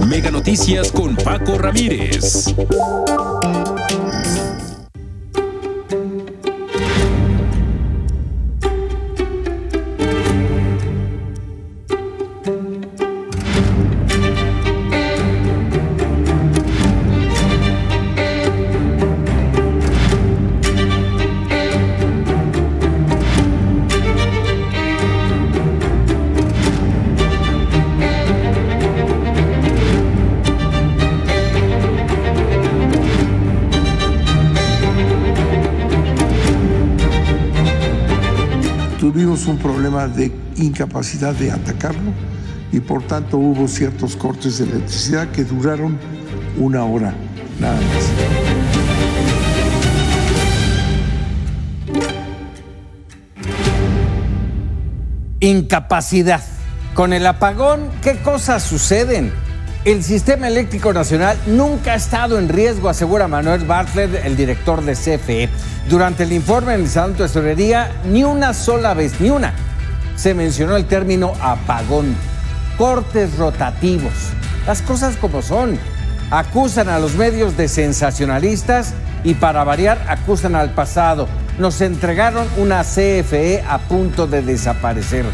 Mega Noticias con Paco Ramírez. Tuvimos un problema de incapacidad de atacarlo y por tanto hubo ciertos cortes de electricidad que duraron 1 hora, nada más. Incapacidad. Con el apagón, ¿qué cosas suceden? El sistema eléctrico nacional nunca ha estado en riesgo, asegura Manuel Bartlett, el director de CFE. Durante el informe en el Salón de Tesorería, ni una sola vez, ni una, se mencionó el término apagón. Cortes rotativos. Las cosas como son. Acusan a los medios de sensacionalistas y, para variar, acusan al pasado. Nos entregaron una CFE a punto de desaparecer.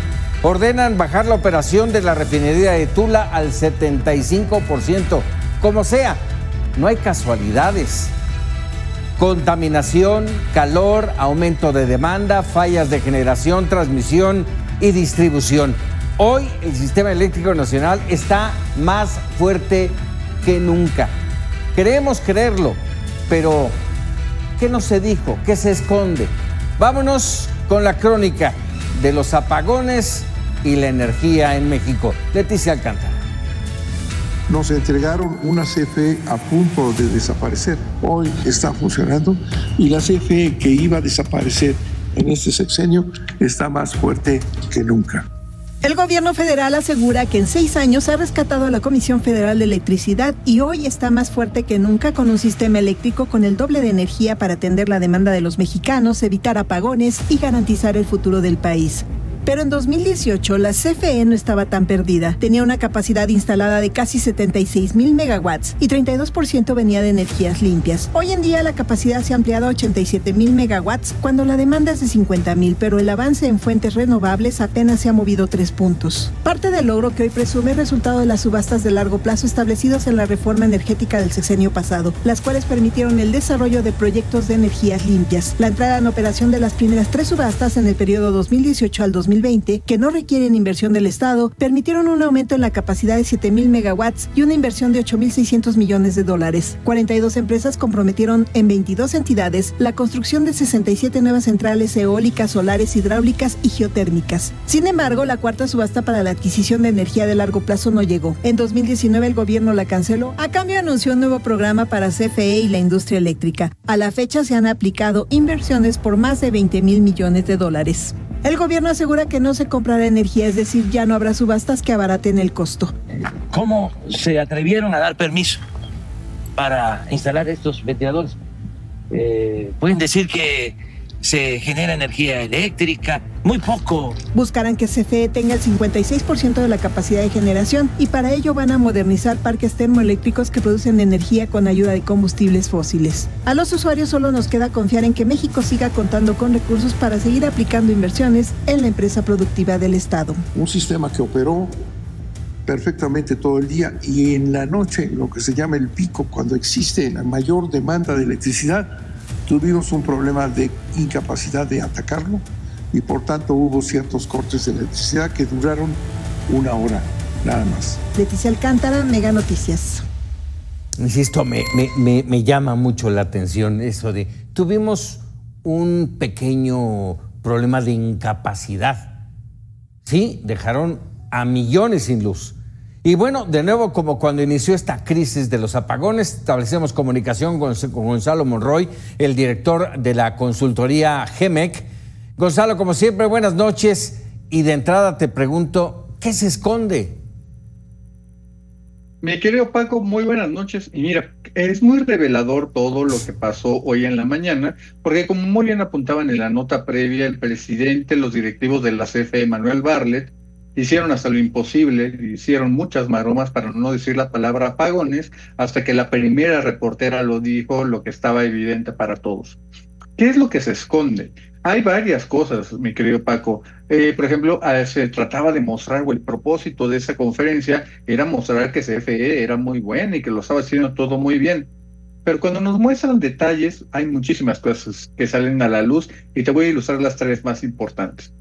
Ordenan bajar la operación de la refinería de Tula al 75%. Como sea, no hay casualidades. Contaminación, calor, aumento de demanda, fallas de generación, transmisión y distribución. Hoy el sistema eléctrico nacional está más fuerte que nunca. Queremos creerlo, pero ¿qué no se dijo? ¿Qué se esconde? Vámonos con la crónica de los apagones y la energía en México. Leticia Alcántara. Nos entregaron una CFE a punto de desaparecer. Hoy está funcionando y la CFE que iba a desaparecer en este sexenio está más fuerte que nunca. El gobierno federal asegura que en 6 años ha rescatado a la Comisión Federal de Electricidad y hoy está más fuerte que nunca con un sistema eléctrico con el doble de energía para atender la demanda de los mexicanos, evitar apagones y garantizar el futuro del país. Pero en 2018 la CFE no estaba tan perdida. Tenía una capacidad instalada de casi 76,000 megawatts y 32% venía de energías limpias. Hoy en día la capacidad se ha ampliado a 87,000 megawatts cuando la demanda es de 50,000, pero el avance en fuentes renovables apenas se ha movido 3 puntos. Parte del logro que hoy presume es resultado de las subastas de largo plazo establecidas en la reforma energética del sexenio pasado, las cuales permitieron el desarrollo de proyectos de energías limpias. La entrada en operación de las primeras 3 subastas en el periodo 2018 al 2020, que no requieren inversión del Estado, permitieron un aumento en la capacidad de 7,000 megawatts y una inversión de $8,600 millones. 42 empresas comprometieron en 22 entidades la construcción de 67 nuevas centrales eólicas, solares, hidráulicas y geotérmicas. Sin embargo, la cuarta subasta para la adquisición de energía de largo plazo no llegó. En 2019 el gobierno la canceló. A cambio anunció un nuevo programa para CFE y la industria eléctrica. A la fecha se han aplicado inversiones por más de $20,000 millones. El gobierno asegura que no se comprará energía, es decir, ya no habrá subastas que abaraten el costo. ¿Cómo se atrevieron a dar permiso para instalar estos ventiladores? Pueden decir que se genera energía eléctrica, muy poco. Buscarán que CFE tenga el 56% de la capacidad de generación y para ello van a modernizar parques termoeléctricos que producen energía con ayuda de combustibles fósiles. A los usuarios solo nos queda confiar en que México siga contando con recursos para seguir aplicando inversiones en la empresa productiva del Estado. Un sistema que operó perfectamente todo el día y en la noche, lo que se llama el pico, cuando existe la mayor demanda de electricidad, tuvimos un problema de incapacidad de atacarlo y por tanto hubo ciertos cortes de electricidad que duraron 1 hora, nada más. Leticia Alcántara, Mega Noticias. Insisto, me llama mucho la atención eso de... Tuvimos un pequeño problema de incapacidad. Sí, dejaron a millones sin luz. Y bueno, de nuevo, como cuando inició esta crisis de los apagones, establecemos comunicación con Gonzalo Monroy, el director de la consultoría GEMEC. Gonzalo, como siempre, buenas noches. Y de entrada te pregunto, ¿qué se esconde? Mi querido Paco, muy buenas noches. Y mira, es muy revelador todo lo que pasó hoy en la mañana, porque como muy bien apuntaban en la nota previa, el presidente, los directivos de la CFE, Manuel Bartlett, hicieron hasta lo imposible, hicieron muchas maromas para no decir la palabra apagones, hasta que la primera reportera lo dijo, lo que estaba evidente para todos. ¿Qué es lo que se esconde? Hay varias cosas, mi querido Paco. Por ejemplo, se trataba de mostrar, o el propósito de esa conferencia era mostrar que CFE era muy buena y que lo estaba haciendo todo muy bien. Pero cuando nos muestran detalles, hay muchísimas cosas que salen a la luz y te voy a ilustrar las tres más importantes.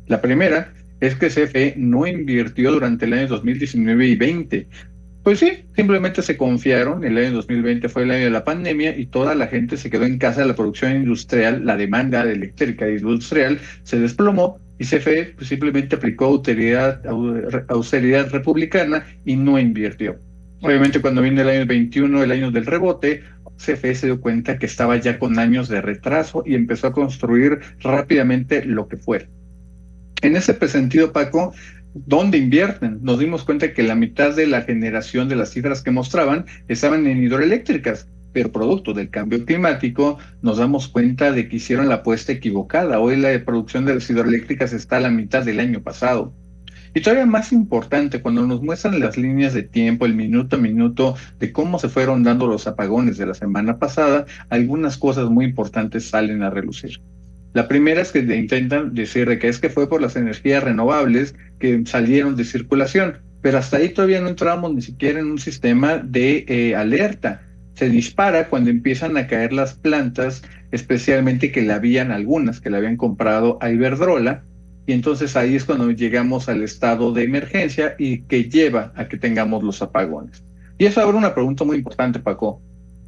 La primera es que CFE no invirtió durante el año 2019 y 20. Pues sí, simplemente se confiaron. El año 2020 fue el año de la pandemia y toda la gente se quedó en casa. La producción industrial, la demanda de eléctrica industrial se desplomó y CFE pues, simplemente aplicó austeridad republicana y no invirtió. Obviamente cuando vino el año 21, el año del rebote, CFE se dio cuenta que estaba ya con años de retraso y empezó a construir rápidamente lo que fuera. En ese sentido, Paco, ¿dónde invierten? Nos dimos cuenta que la mitad de la generación de las cifras que mostraban estaban en hidroeléctricas, pero producto del cambio climático nos damos cuenta de que hicieron la apuesta equivocada. Hoy la producción de las hidroeléctricas está a la mitad del año pasado. Y todavía más importante, cuando nos muestran las líneas de tiempo, el minuto a minuto, de cómo se fueron dando los apagones de la semana pasada, algunas cosas muy importantes salen a relucir. La primera es que intentan decir que es que fue por las energías renovables que salieron de circulación, pero hasta ahí todavía no entramos ni siquiera en un sistema de alerta. Se dispara cuando empiezan a caer las plantas, especialmente que le habían comprado a Iberdrola, y entonces ahí es cuando llegamos al estado de emergencia y que lleva a que tengamos los apagones. Y eso abre una pregunta muy importante, Paco.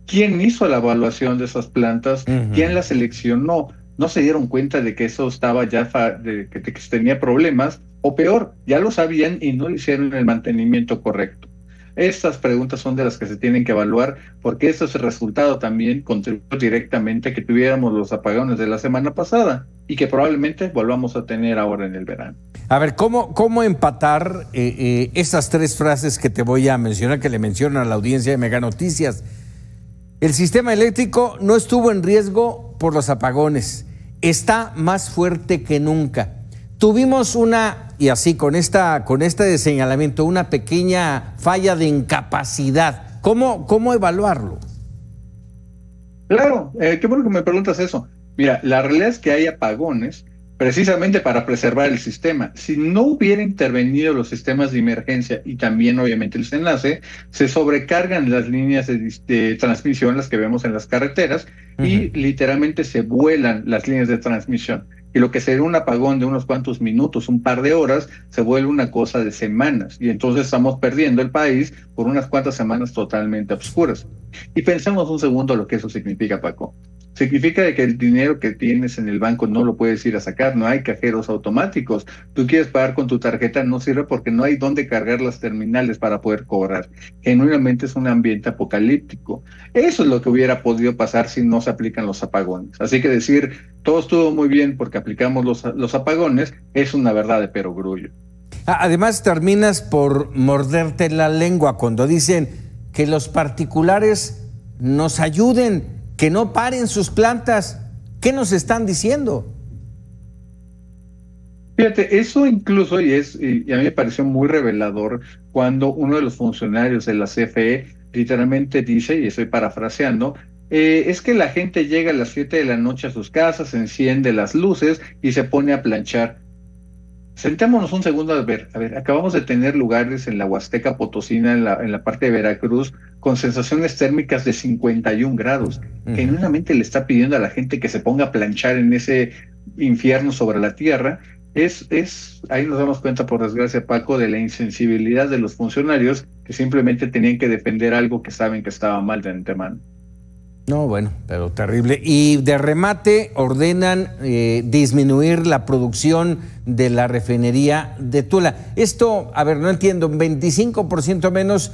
¿Quién hizo la evaluación de esas plantas? ¿Quién las seleccionó? ¿No se dieron cuenta de que eso estaba ya, de que tenía problemas? O peor, ya lo sabían y no le hicieron el mantenimiento correcto. Estas preguntas son de las que se tienen que evaluar, porque eso es el resultado también contribuyó directamente a que tuviéramos los apagones de la semana pasada y que probablemente volvamos a tener ahora en el verano. A ver, ¿cómo empatar esas tres frases que te voy a mencionar, que le mencionan a la audiencia de Mega Noticias? El sistema eléctrico no estuvo en riesgo por los apagones, está más fuerte que nunca. Tuvimos y así con este señalamiento, una pequeña falla de incapacidad. ¿Cómo evaluarlo? Claro, qué bueno que me preguntas eso. Mira, la realidad es que hay apagones precisamente para preservar el sistema. Si no hubiera intervenido los sistemas de emergencia y también obviamente el SENACE, se sobrecargan las líneas de transmisión, las que vemos en las carreteras, y literalmente se vuelan las líneas de transmisión. Y lo que sería un apagón de unos cuantos minutos, un par de horas, se vuelve una cosa de semanas. Y entonces estamos perdiendo el país por unas cuantas semanas totalmente oscuras. Y pensemos un segundo lo que eso significa, Paco. Significa que el dinero que tienes en el banco no lo puedes ir a sacar, no hay cajeros automáticos. Tú quieres pagar con tu tarjeta, no sirve porque no hay dónde cargar las terminales para poder cobrar. Genuinamente es un ambiente apocalíptico. Eso es lo que hubiera podido pasar si no se aplican los apagones. Así que decir, todo estuvo muy bien porque aplicamos los apagones, es una verdad de perogrullo. Además, terminas por morderte la lengua cuando dicen que los particulares nos ayuden, que no paren sus plantas. ¿Qué nos están diciendo? Fíjate, eso incluso, y a mí me pareció muy revelador, cuando uno de los funcionarios de la CFE literalmente dice, y estoy parafraseando, es que la gente llega a las 7 de la noche a sus casas, enciende las luces y se pone a planchar. Sentémonos un segundo a ver, acabamos de tener lugares en la Huasteca Potosina, en la parte de Veracruz, con sensaciones térmicas de 51 grados. Genuinamente le está pidiendo a la gente que se ponga a planchar en ese infierno sobre la tierra. Ahí nos damos cuenta, por desgracia, Paco, de la insensibilidad de los funcionarios que simplemente tenían que defender algo que saben que estaba mal de antemano. No, bueno, pero terrible. Y de remate ordenan disminuir la producción de la refinería de Tula. Esto, no entiendo, 25% menos,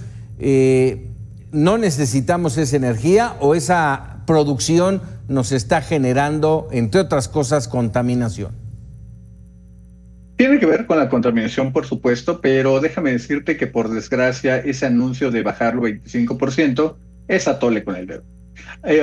¿no necesitamos esa energía o esa producción nos está generando, entre otras cosas, contaminación? Tiene que ver con la contaminación, por supuesto, pero déjame decirte que, por desgracia, ese anuncio de bajarlo 25% es atole con el dedo.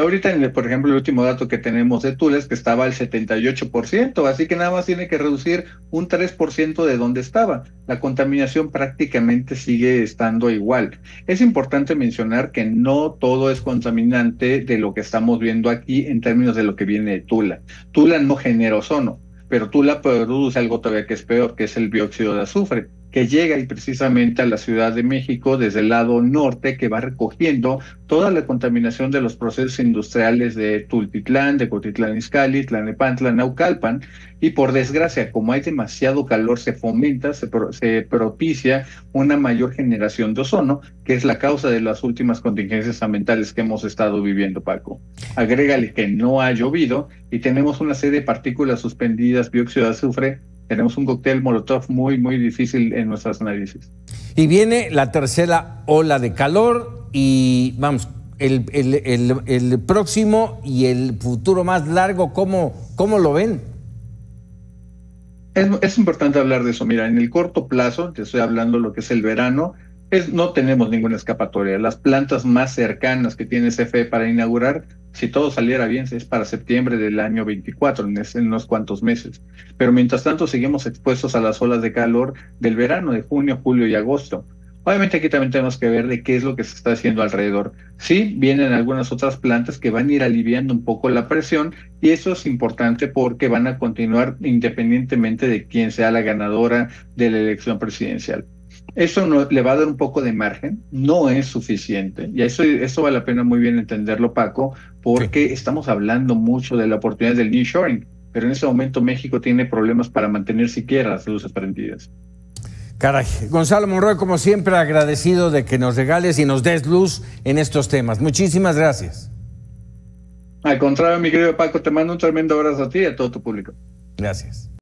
Ahorita, por ejemplo, el último dato que tenemos de Tula es que estaba al 78%, así que nada más tiene que reducir un 3% de donde estaba. La contaminación prácticamente sigue estando igual. Es importante mencionar que no todo es contaminante de lo que estamos viendo aquí en términos de lo que viene de Tula. Tula no genera ozono, pero Tula produce algo todavía que es peor, que es el dióxido de azufre, que llega y precisamente a la Ciudad de México desde el lado norte, que va recogiendo toda la contaminación de los procesos industriales de Tultitlán, de Cuautitlán Izcalli, Tlalnepantla, Naucalpan, y por desgracia, como hay demasiado calor, se fomenta, se propicia una mayor generación de ozono, que es la causa de las últimas contingencias ambientales que hemos estado viviendo, Paco. Agrégale que no ha llovido y tenemos una serie de partículas suspendidas, dióxido de azufre. Tenemos un cóctel Molotov muy, muy difícil en nuestras narices. Y viene la tercera ola de calor y vamos, el próximo y el futuro más largo, ¿cómo lo ven? Es importante hablar de eso. Mira, en el corto plazo, te estoy hablando lo que es el verano, no tenemos ninguna escapatoria. Las plantas más cercanas que tiene CFE para inaugurar, si todo saliera bien, es para septiembre del año 24, en unos cuantos meses. Pero mientras tanto seguimos expuestos a las olas de calor del verano, de junio, julio y agosto. Obviamente aquí también tenemos que ver de qué es lo que se está haciendo alrededor. Sí, vienen algunas otras plantas que van a ir aliviando un poco la presión y eso es importante porque van a continuar independientemente de quién sea la ganadora de la elección presidencial. Eso le va a dar un poco de margen, no es suficiente, y eso vale la pena muy bien entenderlo, Paco, porque estamos hablando mucho de la oportunidad del nearshoring, pero en ese momento México tiene problemas para mantener siquiera las luces prendidas. Caray, Gonzalo Monroy, como siempre, agradecido de que nos regales y nos des luz en estos temas. Muchísimas gracias. Al contrario, mi querido Paco, te mando un tremendo abrazo a ti y a todo tu público. Gracias.